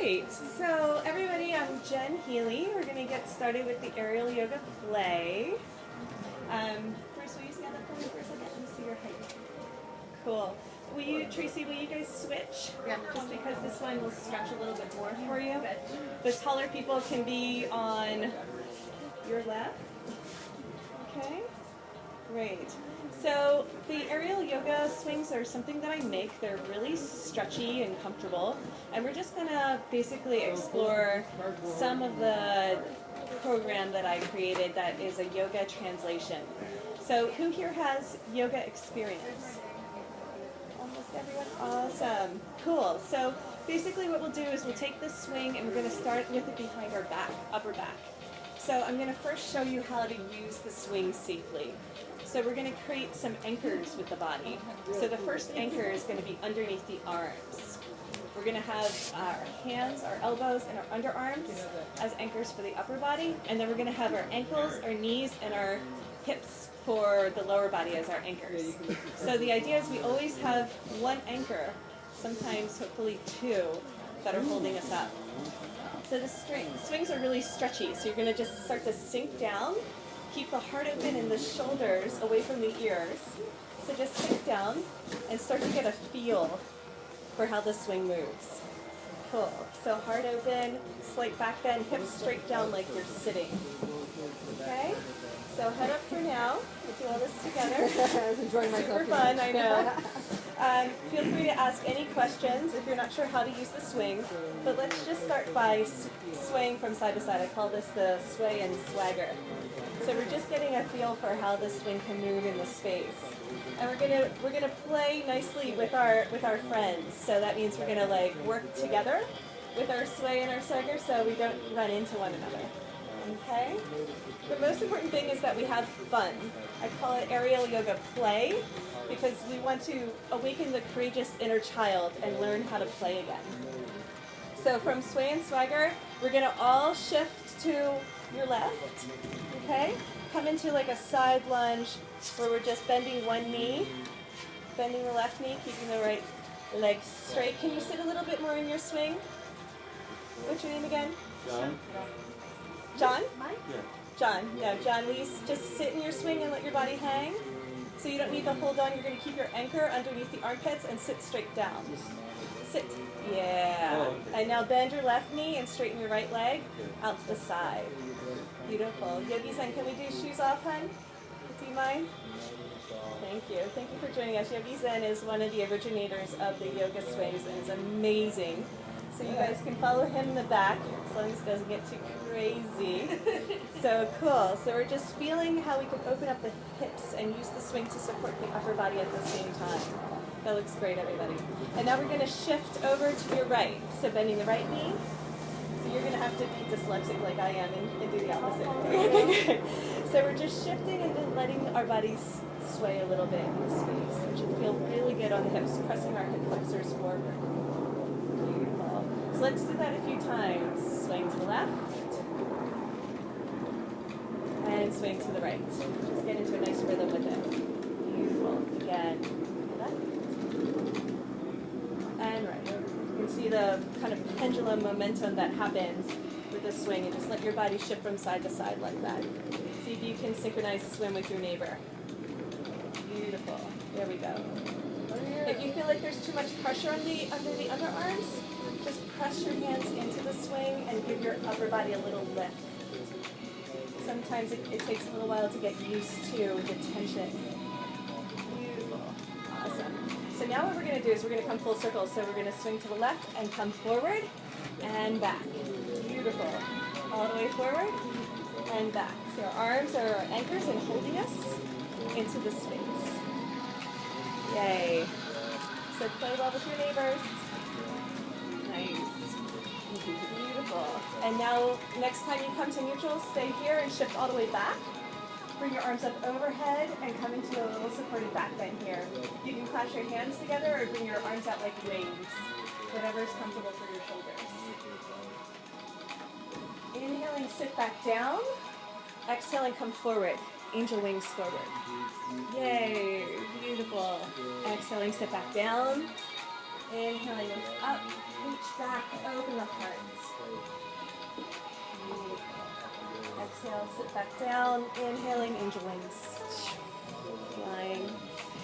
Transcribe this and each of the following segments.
Great. So everybody, I'm Jen Healy. We're going to get started with the aerial yoga play. First, will you stand up for me for a second? Let me see your height. Cool. Tracy, will you guys switch? Yeah. Just because this one will stretch a little bit more for you. The taller people can be on your left. Okay. Great. So the aerial yoga swings are something that I make. They're really stretchy and comfortable. And we're just going to basically explore some of the program that I created that is a yoga translation. So who here has yoga experience? Almost everyone? Awesome. Cool. So basically what we'll do is we'll take this swing and we're going to start with it behind our back, upper back. So I'm going to first show you how to use the swing safely. So we're going to create some anchors with the body. So the first anchor is going to be underneath the arms. We're going to have our hands, our elbows, and our underarms as anchors for the upper body. And then we're going to have our ankles, our knees, and our hips for the lower body as our anchors. So the idea is we always have one anchor, sometimes hopefully two, that are holding us up. So the swings are really stretchy. So you're going to just start to sink down. Keep the heart open and the shoulders away from the ears. So just sink down and start to get a feel for how the swing moves. Cool. So heart open, slight back bend, hips straight down like you're sitting. Okay? So head up for now. We'll do all this together. I was enjoying myself. Super fun, I know. Feel free to ask any questions if you're not sure how to use the swing. But let's just start by swaying from side to side. I call this the sway and swagger. So we're just getting a feel for how the swing can move in the space. And we're gonna play nicely with our friends. So that means we're gonna like work together with our sway and our swagger so we don't run into one another. Okay? The most important thing is that we have fun. I call it aerial yoga play because we want to awaken the courageous inner child and learn how to play again. So from sway and swagger, we're gonna all shift to your left. Okay? Come into like a side lunge where we're just bending one knee, bending the left knee, keeping the right leg straight. Can you sit a little bit more in your swing? What's your name again? John. John? Yeah. John. No, John, will you just sit in your swing and let your body hang? So you don't need to hold on. You're going to keep your anchor underneath the armpits and sit straight down. Sit. Yeah. Oh, okay. And now bend your left knee and straighten your right leg out to the side. Beautiful. Yogi-san, can we do shoes off, hun? Do you mind? Thank you. Thank you for joining us. Yogi-san is one of the originators of the yoga swings and is amazing. So you guys can follow him in the back as long as it doesn't get too crazy. So cool. So we're just feeling how we can open up the hips and use the swing to support the upper body at the same time. That looks great, everybody. And now we're going to shift over to your right. So bending the right knee. So you're going to have to be dyslexic like I am and do the opposite. So we're just shifting and then letting our bodies sway a little bit in the space. It should feel really good on the hips, pressing our hip flexors forward. Beautiful. So let's do that a few times. Swing to the left. And swing to the right. Just get into a nice rhythm with it. Beautiful. Again. Left. And right. You can see the kind of pendulum momentum that happens with the swing, and just let your body shift from side to side like that. See if you can synchronize swim with your neighbor. Beautiful. There we go. If you feel like there's too much pressure under the underarms, just press your hands into the swing and give your upper body a little lift. Sometimes it takes a little while to get used to the tension. Beautiful. Awesome. So now what we're going to do is we're going to come full circle. So we're going to swing to the left and come forward and back. Beautiful. All the way forward and back. So our arms are our anchors and holding us into the space. Yay. So play well with your neighbors. Nice. Beautiful. And now next time you come to neutral, stay here and shift all the way back. Bring your arms up overhead and come into a little supported back bend here. You can clasp your hands together or bring your arms out like wings. Whatever is comfortable for your shoulders. Inhaling, sit back down. Exhaling, come forward. Angel wings forward. Yay, beautiful. Exhaling, sit back down. Inhaling, up, reach back, open the heart. Exhale, sit back down. Inhaling, angel wings. Flying.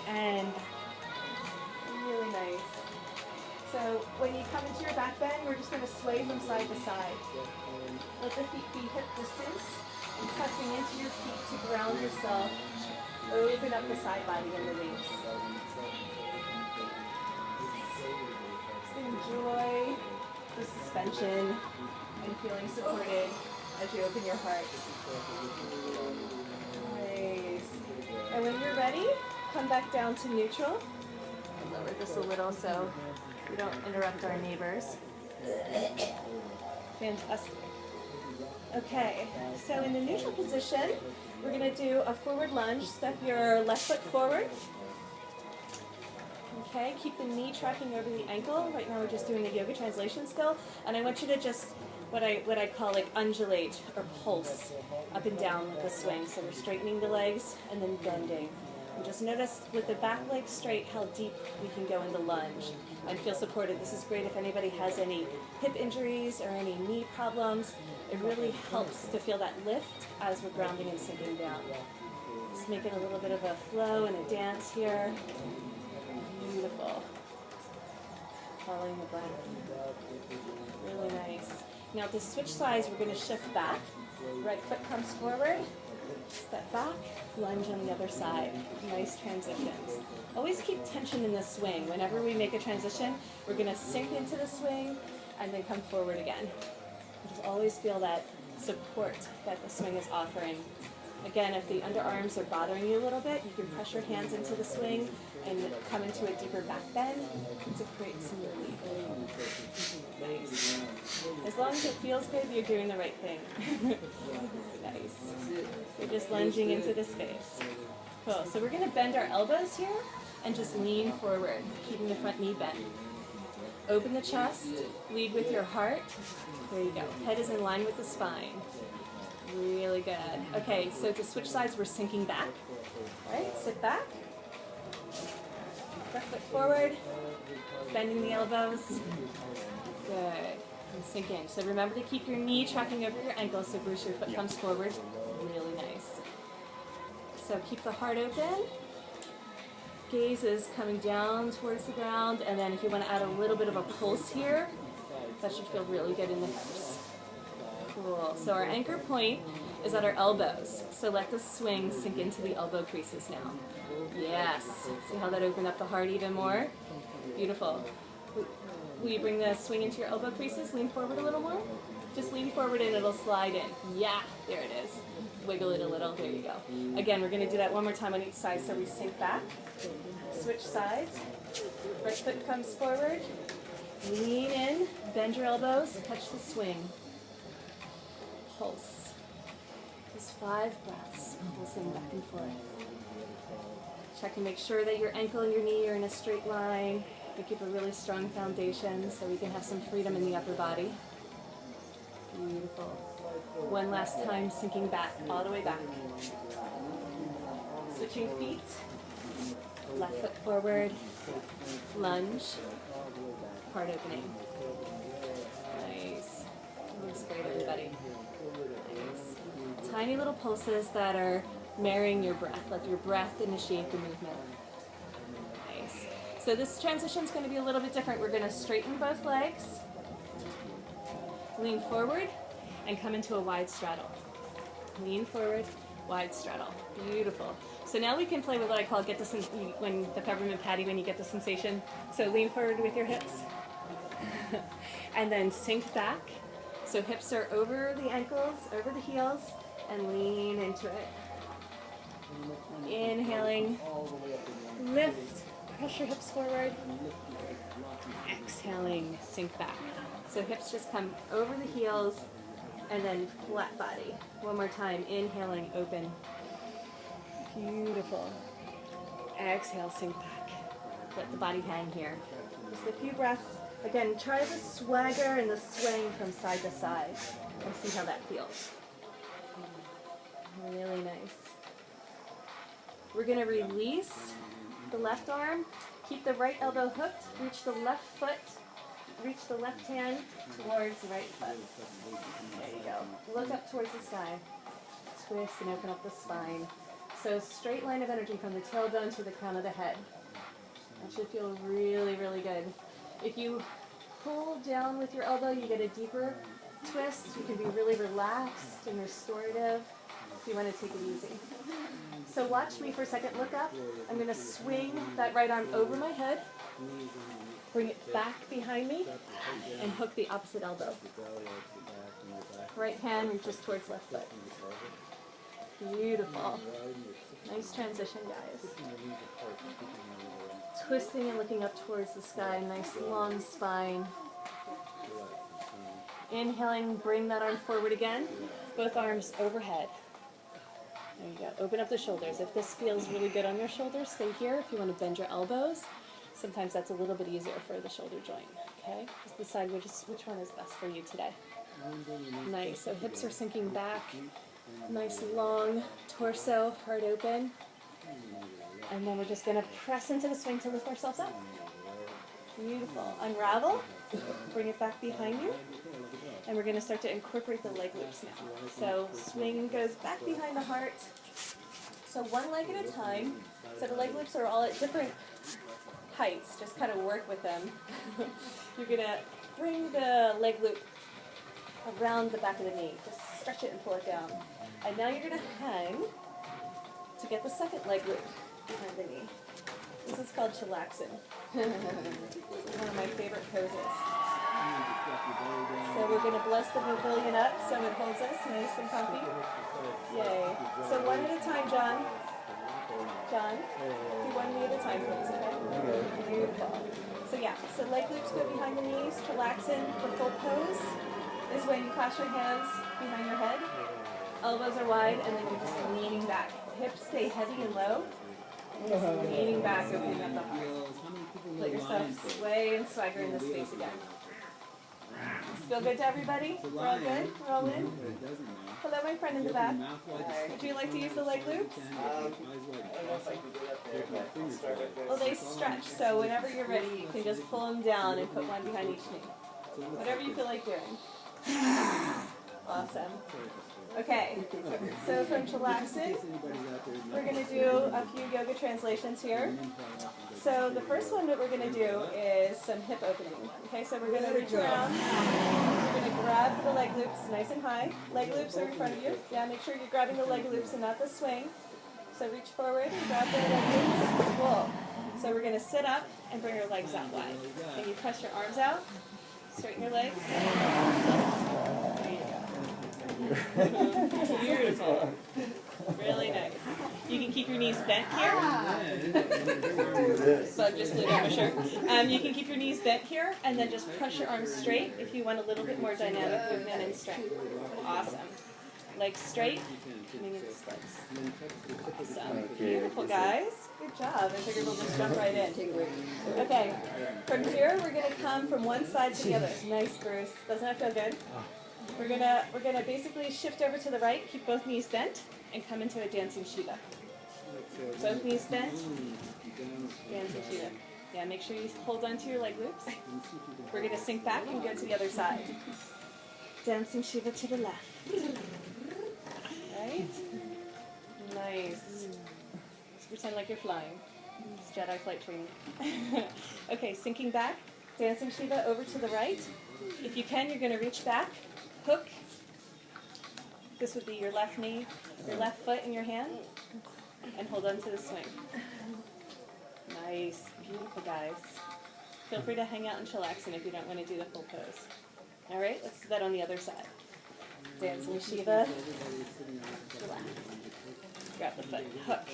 And really nice. So when you come into your back bend, we're just going to sway from side to side. Let the feet be hip distance. And pressing into your feet to ground yourself. Open up the side body and release. Just enjoy the suspension and feeling supported as you open your heart. Nice. And when you're ready, come back down to neutral. I'll lower this a little so we don't interrupt our neighbors. Fantastic. Okay, so in the neutral position, we're going to do a forward lunge. Step your left foot forward. Okay, keep the knee tracking over the ankle. Right now we're just doing the yoga translation still. And I want you to just, what I call like undulate or pulse up and down with the swing. So we're straightening the legs and then bending. And just notice with the back leg straight how deep we can go in the lunge and feel supported. This is great if anybody has any hip injuries or any knee problems. It really helps to feel that lift as we're grounding and sinking down. Just make it a little bit of a flow and a dance here. Beautiful. Following the breath. Really nice. Now to switch sides, we're going to shift back. Right foot comes forward. Step back. Lunge on the other side. Nice transitions. Always keep tension in the swing. Whenever we make a transition, we're going to sink into the swing and then come forward again. Just always feel that support that the swing is offering. Again, if the underarms are bothering you a little bit, you can press your hands into the swing and come into a deeper back bend to create some relief. Nice. As long as it feels good, you're doing the right thing. Nice. You're just lunging into the space. Cool. So we're going to bend our elbows here and just lean forward, keeping the front knee bent. Open the chest, lead with your heart. There you go. Head is in line with the spine. Really good. Okay, so to switch sides, we're sinking back. Right, sit back. Left foot forward. Bending the elbows. Good. And sink in. So remember to keep your knee tracking over your ankle so Bruce, your foot comes forward. Really nice. So keep the heart open. Gaze is coming down towards the ground, and then if you want to add a little bit of a pulse here, that should feel really good in the hips. Cool. So our anchor point is at our elbows. So let the swing sink into the elbow creases now. Yes. See how that opened up the heart even more? Beautiful. Will you bring the swing into your elbow creases? Lean forward a little more. Just lean forward and it'll slide in. Yeah, there it is. Wiggle it a little. There you go. Again, we're going to do that one more time on each side. So we sink back. Switch sides. Right foot comes forward. Lean in. Bend your elbows. Touch the swing. Pulse. Just 5 breaths. Pulsing back and forth. Check and make sure that your ankle and your knee are in a straight line. We keep a really strong foundation so we can have some freedom in the upper body. Beautiful. One last time, sinking back, all the way back. Switching feet. Left foot forward. Lunge. Heart opening. Nice. Looks great, everybody. Nice. Tiny little pulses that are marrying your breath. Let your breath initiate the movement. Nice. So this transition is going to be a little bit different. We're going to straighten both legs. Lean forward and come into a wide straddle. Lean forward, wide straddle. Beautiful. So now we can play with what I call get the when the peppermint patty, when you get the sensation. So lean forward with your hips. And then sink back. So hips are over the ankles, over the heels, and lean into it. Inhaling. Lift. Press your hips forward. Exhaling. Sink back. So hips just come over the heels and then flat body. One more time. Inhaling, open. Beautiful. Exhale, sink back. Let the body hang here. Just a few breaths. Again, try the swagger and the swing from side to side and see how that feels. Really nice. We're going to release the left arm. Keep the right elbow hooked. Reach the left foot. Reach the left hand towards the right foot. There you go. Look up towards the sky. twist and open up the spine. So straight line of energy from the tailbone to the crown of the head. That should feel really, really good. If you pull down with your elbow, you get a deeper twist. You can be really relaxed and restorative if you want to take it easy. So watch me for a second. Look up. I'm going to swing that right arm over my head, bring it back behind me, and hook the opposite elbow. Right hand reaches towards left foot. Beautiful. Nice transition, guys. Twisting and looking up towards the sky. Nice long spine. Inhaling, bring that arm forward again. Both arms overhead. There you go. Open up the shoulders. If this feels really good on your shoulders, stay here. If you want to bend your elbows, sometimes that's a little bit easier for the shoulder joint. Okay? Just decide which one is best for you today. Nice. So hips are sinking back. Nice long torso, heart open. And then we're just going to press into the swing to lift ourselves up. Beautiful. Unravel. Bring it back behind you. And we're going to start to incorporate the leg loops now. So swing goes back behind the heart. So one leg at a time. So the leg loops are all at different heights. Just kind of work with them. You're going to bring the leg loop around the back of the knee. Just stretch it and pull it down. And now you're going to hang to get the second leg loop behind the knee. This is called chillaxing. This is one of my favorite poses. So we're going to bless the pavilion up so it holds us nice and comfy. Yay. So one at a time, John. John, do one knee at a time, please, okay? Beautiful. So yeah, so leg loops go behind the knees. Chillaxing, the full pose, is when you clasp your hands behind your head. Elbows are wide, and then you're just leaning back. Hips stay heavy and low. Just leaning back, opening up the heart. Let yourself sway and swagger in this space again. Feel good to everybody? We're all good? We're all in? Hello, my friend in the back. Would you like to use the leg loops? Well, they stretch, so whenever you're ready, you can just pull them down and put one behind each knee. Whatever you feel like doing. Awesome. Okay, so from chillaxing, we're going to do a few yoga translations here. So the first one that we're going to do is some hip opening. Okay, so we're going to reach around. We're going to grab the leg loops nice and high. Leg loops are in front of you. Yeah, make sure you're grabbing the leg loops and not the swing. So reach forward and grab the leg loops. Cool. So we're going to sit up and bring your legs out wide. And you press your arms out, straighten your legs. Beautiful. Really nice. You can keep your knees bent here. Bug just flew down my shirt. You can keep your knees bent here and then just press your arms straight if you want a little bit more dynamic movement and strength. Awesome. Legs straight, coming into splits. Awesome. Beautiful, guys. Good job. I figured we'll just jump right in. Okay. From here, we're going to come from one side to the other. Nice, Bruce. Doesn't that feel good? We're gonna basically shift over to the right, keep both knees bent, and come into a dancing Shiva. Both knees bent, dancing Shiva. Yeah, make sure you hold on to your leg loops. We're gonna sink back and go to the other side. Dancing Shiva to the left. Right? Nice. Just pretend like you're flying. It's Jedi flight training. Okay, sinking back, dancing Shiva over to the right. If you can, you're gonna reach back. Hook. This would be your left knee, your left foot in your hand, and hold on to the swing. Nice. Beautiful, guys. Feel free to hang out and chillaxing if you don't want to do the full pose. All right, let's do that on the other side. Dancing Shiva. Relax. Grab the foot. Hook.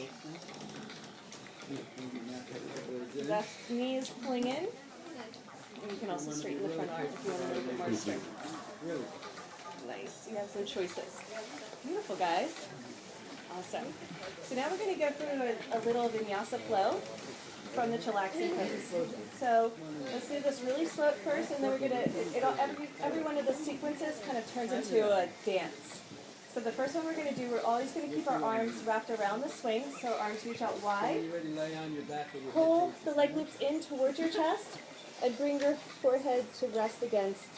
Left knee is pulling in. And you can also straighten the front arm if you want a little bit more strength. Nice. You have some choices. Beautiful, guys. Awesome. So now we're going to go through a little vinyasa flow from the chillaxing pose. So let's do this really slow at first, and then we're going to, every one of the sequences kind of turns into a dance. So the first one we're going to do, we're always going to keep our arms wrapped around the swing, so arms reach out wide. Pull the leg loops in towards your chest, and bring your forehead to rest against